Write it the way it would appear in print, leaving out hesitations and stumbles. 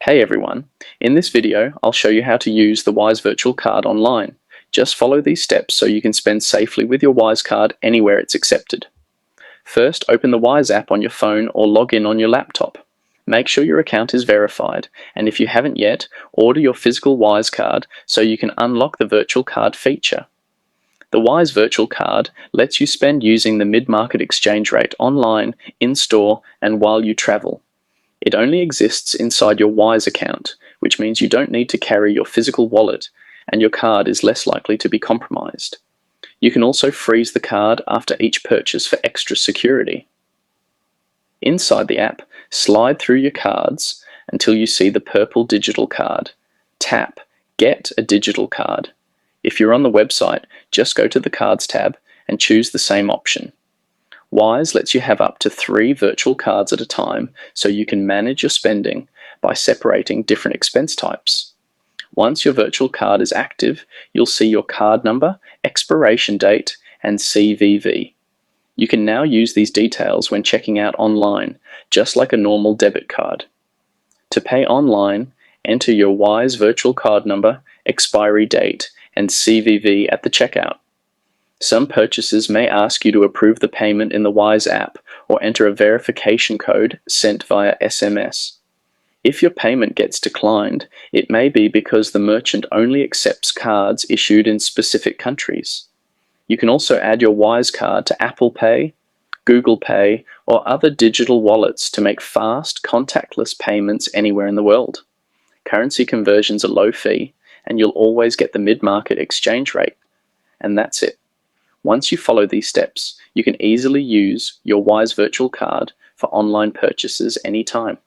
Hey everyone, in this video I'll show you how to use the Wise Virtual Card online. Just follow these steps so you can spend safely with your Wise card anywhere it's accepted. First, open the Wise app on your phone or log in on your laptop. Make sure your account is verified, and if you haven't yet, order your physical Wise card so you can unlock the virtual card feature. The Wise Virtual Card lets you spend using the mid-market exchange rate online, in-store, and while you travel. It only exists inside your Wise account, which means you don't need to carry your physical wallet, and your card is less likely to be compromised. You can also freeze the card after each purchase for extra security. Inside the app, slide through your cards until you see the purple digital card. Tap Get a Digital Card. If you're on the website, just go to the Cards tab and choose the same option. Wise lets you have up to 3 virtual cards at a time so you can manage your spending by separating different expense types. Once your virtual card is active, you'll see your card number, expiration date, and CVV. You can now use these details when checking out online, just like a normal debit card. To pay online, enter your Wise virtual card number, expiry date, and CVV at the checkout. Some purchases may ask you to approve the payment in the Wise app or enter a verification code sent via SMS. If your payment gets declined, it may be because the merchant only accepts cards issued in specific countries. You can also add your Wise card to Apple Pay, Google Pay, or other digital wallets to make fast, contactless payments anywhere in the world. Currency conversions are low fee, and you'll always get the mid-market exchange rate. And that's it. Once you follow these steps, you can easily use your Wise Virtual Card for online purchases anytime.